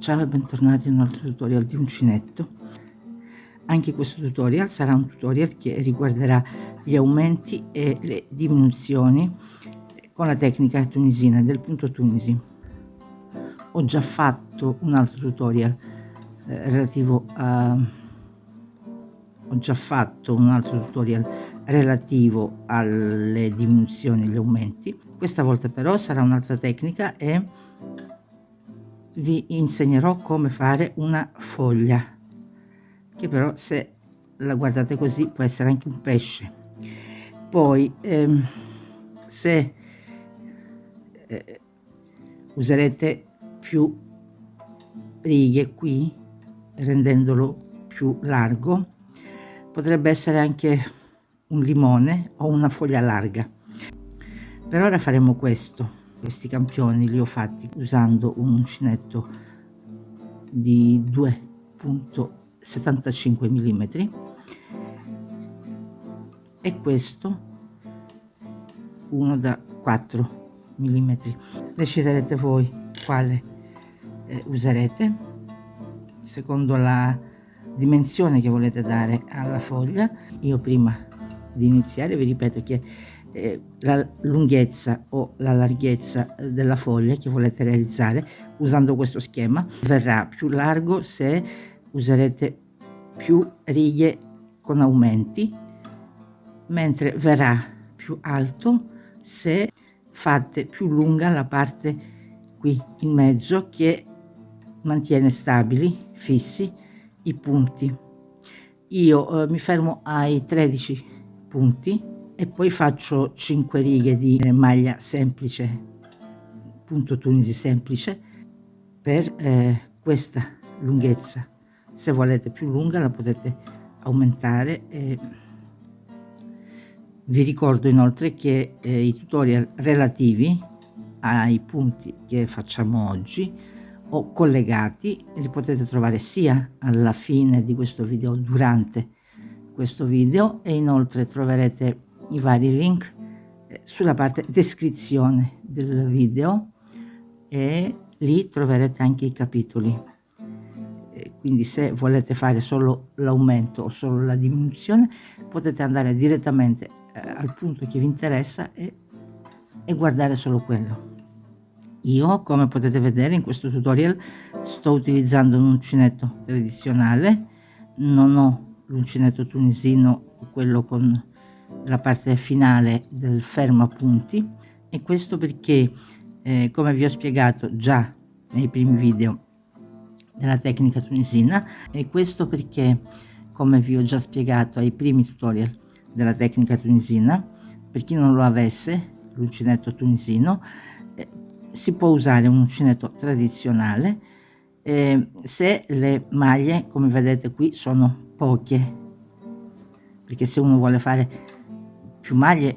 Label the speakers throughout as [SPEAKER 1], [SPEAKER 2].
[SPEAKER 1] Ciao e bentornati in un altro tutorial di uncinetto. Anche questo tutorial sarà un tutorial che riguarderà gli aumenti e le diminuzioni con la tecnica tunisina del punto tunisi. Ho già fatto un altro tutorial relativo alle diminuzioni e agli aumenti. Questa volta però sarà un'altra tecnica e vi insegnerò come fare una foglia, che però se la guardate così può essere anche un pesce. Poi se userete più righe qui, rendendolo più largo, potrebbe essere anche un limone o una foglia larga. Per ora faremo questi campioni li ho fatti usando un uncinetto di 2,75 mm e questo uno da 4 mm. Deciderete voi quale userete secondo la dimensione che volete dare alla foglia. Io prima di iniziare vi ripeto che la lunghezza o la larghezza della foglia che volete realizzare usando questo schema verrà più largo se userete più righe con aumenti, mentre verrà più alto se fate più lunga la parte qui in mezzo che mantiene stabili, fissi i punti. Io mi fermo ai 13 punti e poi faccio 5 righe di maglia semplice, punto tunisi semplice, per questa lunghezza. Se volete più lunga la potete aumentare. Vi ricordo inoltre che i tutorial relativi ai punti che facciamo oggi o collegati li potete trovare sia alla fine di questo video, durante questo video, e inoltre troverete i vari link sulla parte descrizione del video e lì troverete anche i capitoli. Quindi se volete fare solo l'aumento o solo la diminuzione potete andare direttamente al punto che vi interessa e guardare solo quello. Io, come potete vedere in questo tutorial, sto utilizzando un uncinetto tradizionale, non ho l'uncinetto tunisino, quello con la parte finale del fermapunti, e questo perché come vi ho spiegato già nei primi video della tecnica tunisina, e questo perché come vi ho già spiegato ai primi tutorial della tecnica tunisina, per chi non lo avesse l'uncinetto tunisino, si può usare un uncinetto tradizionale se le maglie, come vedete qui, sono poche, perché se uno vuole fare più maglie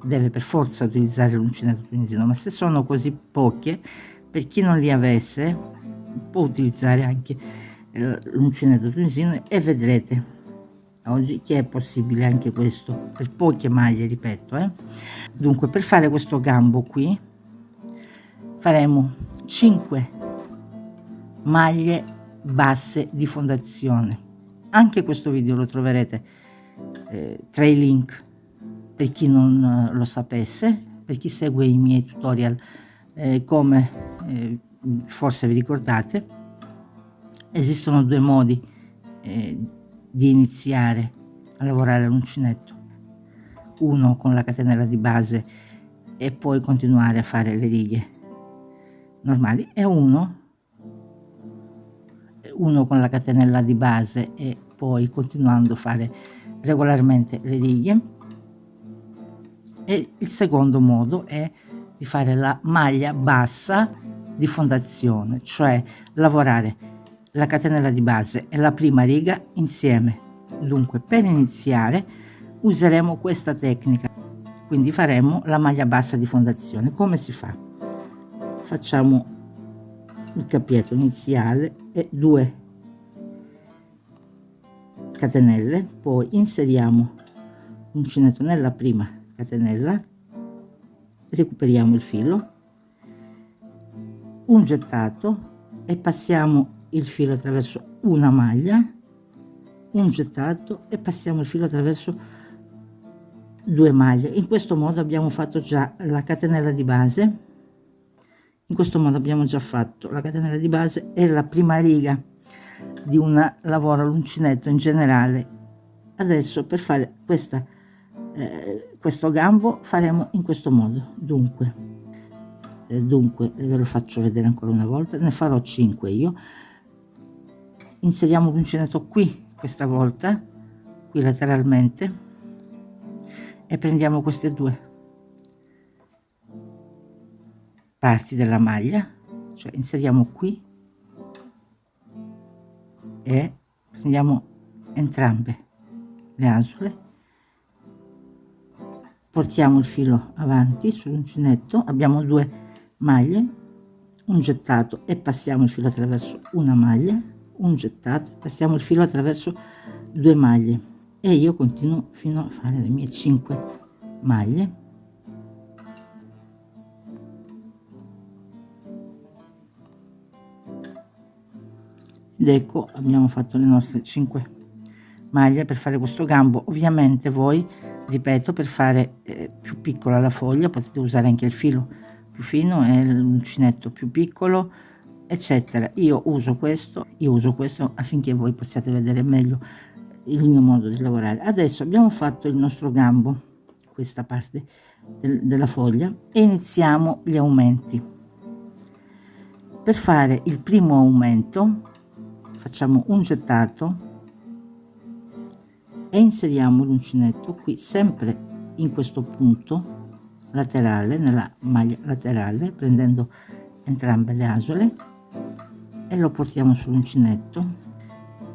[SPEAKER 1] deve per forza utilizzare l'uncinetto tunisino, ma se sono così poche, per chi non li avesse può utilizzare anche l'uncinetto tunisino, e vedrete oggi che è possibile anche questo per poche maglie, ripeto. Dunque, per fare questo gambo qui faremo 5 maglie basse di fondazione. Anche questo video lo troverete tra i link per chi non lo sapesse. Per chi segue i miei tutorial, come forse vi ricordate, esistono due modi di iniziare a lavorare all'uncinetto: uno con la catenella di base e poi continuare a fare le righe normali, e uno con la catenella di base e poi continuando a fare regolarmente le righe. E il secondo modo è di fare la maglia bassa di fondazione, cioè lavorare la catenella di base e la prima riga insieme. Dunque, per iniziare useremo questa tecnica, quindi faremo la maglia bassa di fondazione. Come si fa? Facciamo il cappietto iniziale e 2 catenelle, poi inseriamo l'uncinetto nella prima catenella, recuperiamo il filo, un gettato e passiamo il filo attraverso una maglia, un gettato e passiamo il filo attraverso 2 maglie. In questo modo abbiamo fatto già la catenella di base. In questo modo abbiamo già fatto la catenella di base e la prima riga di un lavoro all'uncinetto in generale. Adesso per fare questo gambo faremo in questo modo. Dunque ve lo faccio vedere ancora una volta, ne farò 5 io. Inseriamo l'uncinetto qui questa volta, qui lateralmente, e prendiamo queste 2 parti della maglia, cioè inseriamo qui e prendiamo entrambe le asole, portiamo il filo avanti sull'uncinetto, abbiamo 2 maglie, un gettato e passiamo il filo attraverso una maglia, un gettato, passiamo il filo attraverso 2 maglie e io continuo fino a fare le mie 5 maglie. Ed ecco, abbiamo fatto le nostre 5 maglie per fare questo gambo. Ovviamente voi, ripeto, per fare più piccola la foglia potete usare anche il filo più fino e l'uncinetto più piccolo, eccetera. Io uso questo affinché voi possiate vedere meglio il mio modo di lavorare. Adesso abbiamo fatto il nostro gambo, questa parte della foglia, e iniziamo gli aumenti. Per fare il primo aumento facciamo un gettato e inseriamo l'uncinetto qui, sempre in questo punto laterale, nella maglia laterale, prendendo entrambe le asole e lo portiamo sull'uncinetto.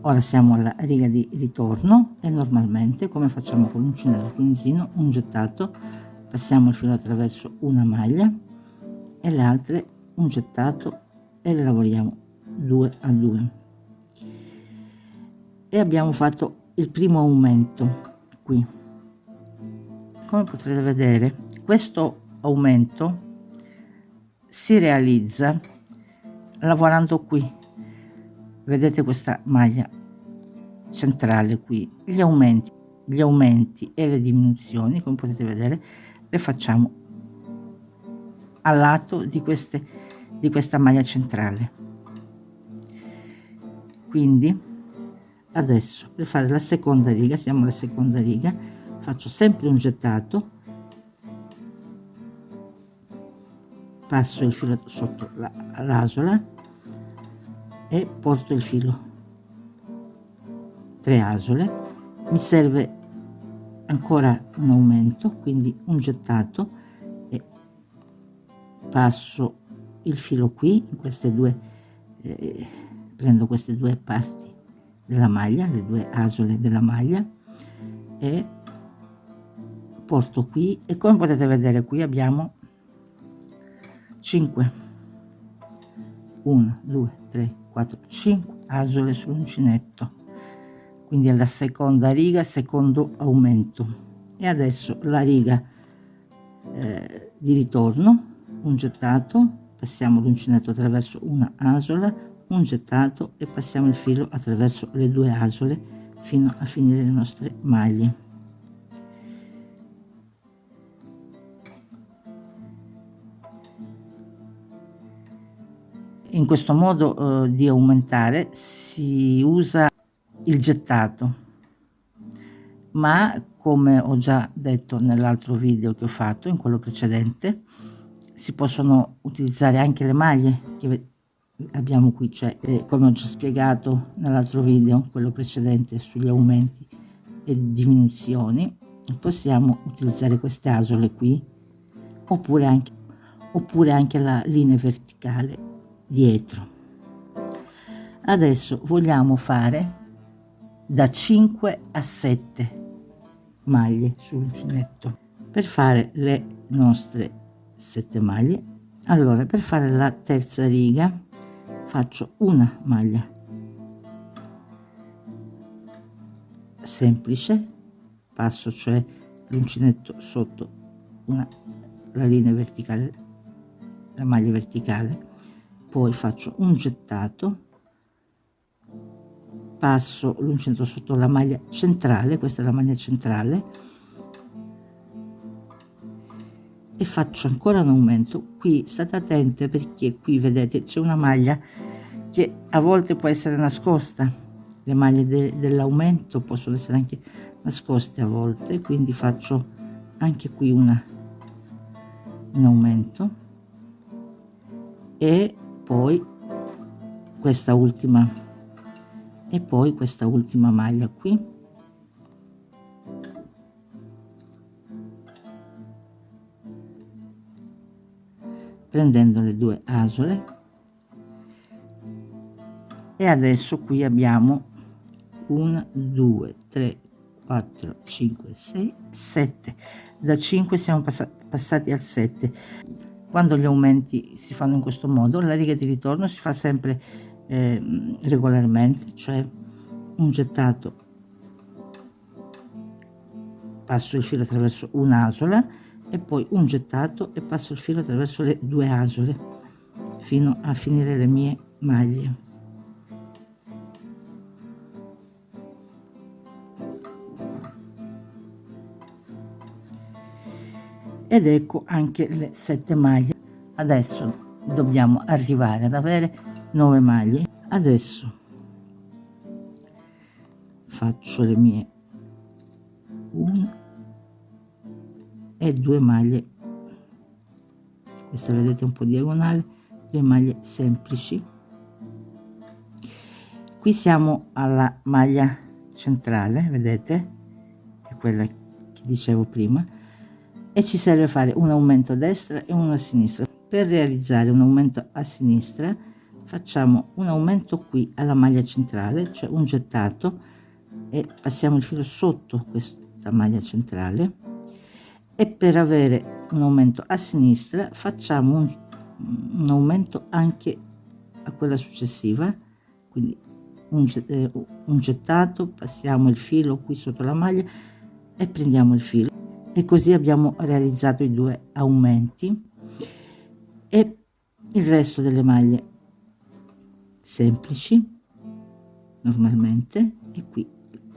[SPEAKER 1] Ora siamo alla riga di ritorno e normalmente, come facciamo con l'uncinetto tunisino, un gettato, passiamo il filo attraverso una maglia e le altre un gettato e le lavoriamo 2 a 2. E abbiamo fatto il primo aumento qui. Come potrete vedere, questo aumento si realizza lavorando qui. Vedete questa maglia centrale qui, gli aumenti e le diminuzioni, come potete vedere, le facciamo al lato di questa maglia centrale. Quindi adesso per fare la seconda riga, siamo alla seconda riga, faccio sempre un gettato, passo il filo sotto l'asola e porto il filo 3 asole. Mi serve ancora un aumento, quindi un gettato e passo il filo qui in queste 2 prendo queste 2 parti della maglia, le 2 asole della maglia, e porto qui, e come potete vedere qui abbiamo 5 1 2 3 4 5 asole sull'uncinetto, quindi è la seconda riga, secondo aumento. E adesso la riga di ritorno, un gettato, passiamo l'uncinetto attraverso una asola, un gettato e passiamo il filo attraverso le 2 asole fino a finire le nostre maglie. In questo modo di aumentare si usa il gettato, ma come ho già detto nell'altro video che ho fatto, in quello precedente, si possono utilizzare anche le maglie che abbiamo qui, cioè come ho già spiegato nell'altro video, quello precedente, sugli aumenti e diminuzioni, possiamo utilizzare queste asole qui, oppure anche la linea verticale dietro. Adesso vogliamo fare da 5 a 7 maglie sull'uncinetto. Per fare le nostre 7 maglie, allora per fare la terza riga faccio una maglia semplice, passo cioè l'uncinetto sotto la linea verticale, la maglia verticale, poi faccio un gettato, passo l'uncinetto sotto la maglia centrale, questa è la maglia centrale, e faccio ancora un aumento. Qui state attente perché qui vedete c'è una maglia che a volte può essere nascosta, le maglie dell'aumento possono essere anche nascoste a volte, quindi faccio anche qui un aumento e poi questa ultima maglia qui, prendendo le 2 asole, e adesso qui abbiamo 1 2 3 4 5 6 7, da 5 siamo passati al 7. Quando gli aumenti si fanno in questo modo, la riga di ritorno si fa sempre regolarmente, cioè un gettato, passo il filo attraverso un'asola e poi un gettato e passo il filo attraverso le 2 asole fino a finire le mie maglie. Ed ecco anche le 7 maglie. Adesso dobbiamo arrivare ad avere 9 maglie. Adesso faccio le mie 1 e 2 maglie, questa vedete un po' diagonale, 2 maglie semplici. Qui siamo alla maglia centrale, vedete, è quella che dicevo prima, e ci serve fare un aumento a destra e uno a sinistra. Per realizzare un aumento a sinistra facciamo un aumento qui alla maglia centrale, cioè un gettato, e passiamo il filo sotto questa maglia centrale, e per avere un aumento a sinistra facciamo un aumento anche a quella successiva, quindi un gettato, passiamo il filo qui sotto la maglia e prendiamo il filo, e così abbiamo realizzato i 2 aumenti. E il resto delle maglie semplici normalmente, e qui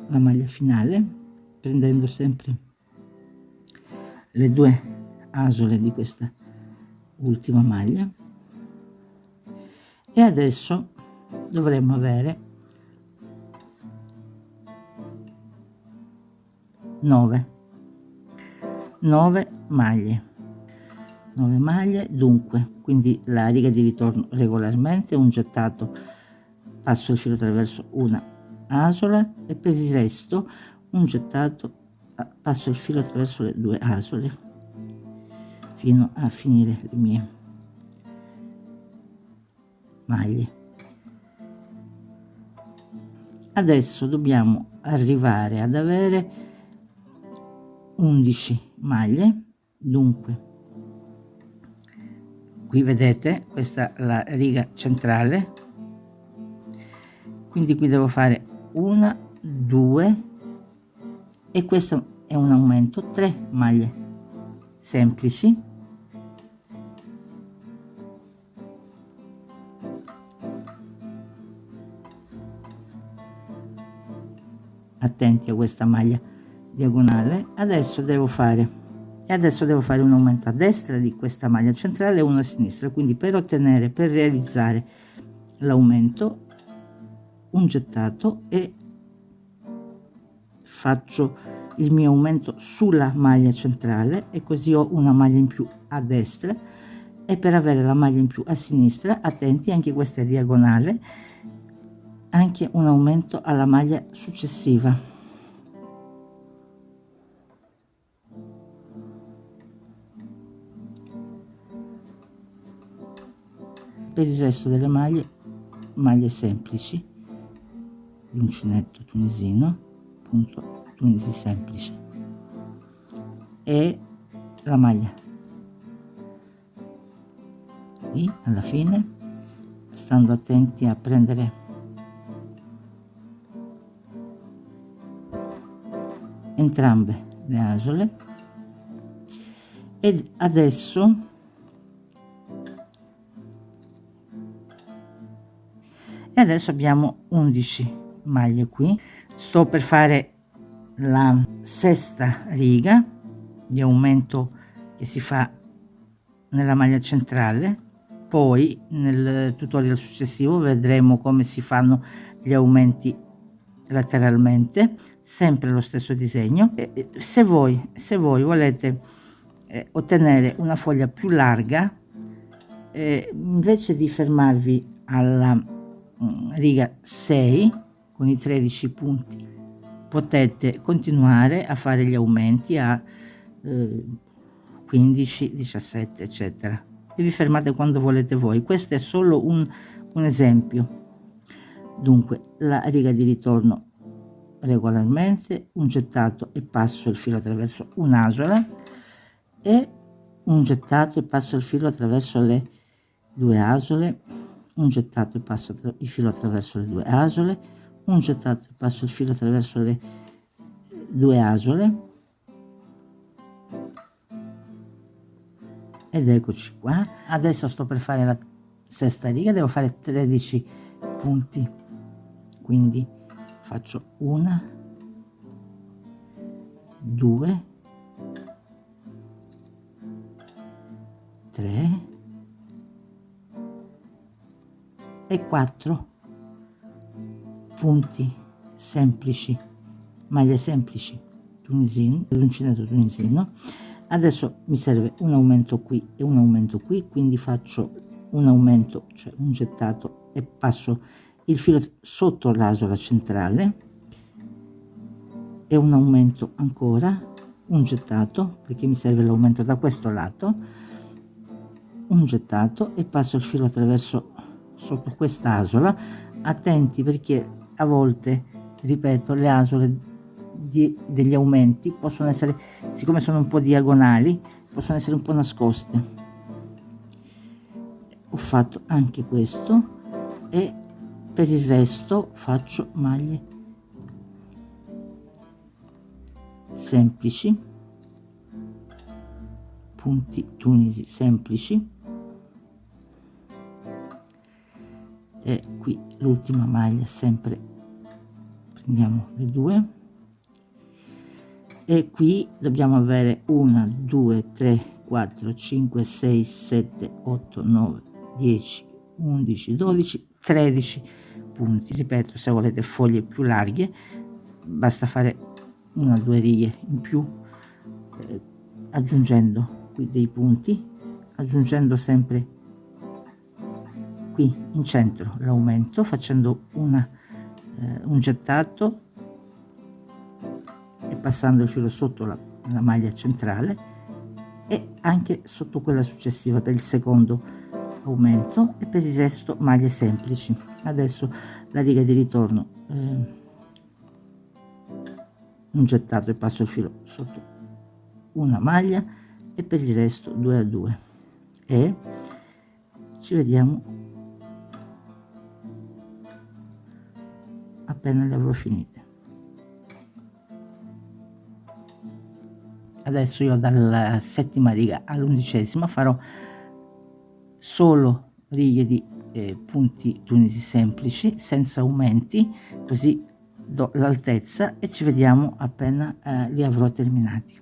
[SPEAKER 1] la maglia finale, prendendo sempre le 2 asole di questa ultima maglia, e adesso dovremmo avere 9 maglie. 9 maglie, dunque, quindi la riga di ritorno regolarmente, un gettato, passo il filo attraverso una asola, e per il resto un gettato, passo il filo attraverso le 2 asole fino a finire le mie maglie. Adesso dobbiamo arrivare ad avere 11 maglie, dunque qui vedete questa è la riga centrale, quindi qui devo fare 1 2 e questo è un aumento, 3 maglie semplici, attenti a questa maglia diagonale. Adesso devo fare un aumento a destra di questa maglia centrale e uno a sinistra, quindi per realizzare l'aumento, un gettato, e faccio il mio aumento sulla maglia centrale, e così ho una maglia in più a destra, e per avere la maglia in più a sinistra, attenti, anche questa è diagonale, anche un aumento alla maglia successiva. Per il resto delle maglie semplici di uncinetto tunisino, punto tunisi semplice, e la maglia qui alla fine, stando attenti a prendere entrambe le asole. Ed adesso e adesso abbiamo 11 maglie qui. Sto per fare la sesta riga di aumento che si fa nella maglia centrale. Poi nel tutorial successivo vedremo come si fanno gli aumenti lateralmente, sempre lo stesso disegno. Se voi volete ottenere una foglia più larga, invece di fermarvi alla riga 6 con i 13 punti, potete continuare a fare gli aumenti a 15, 17 eccetera, e vi fermate quando volete voi. Questo è solo un esempio. Dunque la riga di ritorno regolarmente, un gettato e passo il filo attraverso un'asola, e un gettato e passo il filo attraverso le 2 asole, un gettato e passo il filo attraverso le 2 asole, un gettato e passo il filo attraverso le 2 asole, ed eccoci qua. Adesso sto per fare la sesta riga, devo fare 13 punti, quindi faccio 1, 2, 3 e 4 punti semplici, maglie semplici tunisine, l'uncinetto tunisino. Adesso mi serve un aumento qui e un aumento qui, quindi faccio un aumento, cioè un gettato, e passo il filo sotto l'asola centrale, e un aumento ancora, un gettato, perché mi serve l'aumento da questo lato, un gettato e passo il filo attraverso sotto questa asola. Attenti, perché a volte, ripeto, le asole degli aumenti possono essere, siccome sono un po' diagonali, possono essere un po' nascoste. Ho fatto anche questo, e per il resto faccio maglie semplici, punti tunisi semplici, e qui l'ultima maglia, sempre prendiamo le 2, e qui dobbiamo avere 1, 2, 3, 4, 5, 6, 7, 8, 9, 10, 11, 12, 13 punti. Ripeto, se volete foglie più larghe basta fare 1 o 2 righe in più, aggiungendo qui dei punti, aggiungendo sempre qui in centro l'aumento, facendo un gettato e passando il filo sotto la maglia centrale, e anche sotto quella successiva per il secondo aumento, e per il resto maglie semplici. Adesso la riga di ritorno, un gettato e passo il filo sotto una maglia, e per il resto 2 a 2, e ci vediamo appena le avrò finite. Adesso io dalla settima riga all'11ª farò solo righe di punti tunisi semplici senza aumenti, così do l'altezza, e ci vediamo appena li avrò terminati.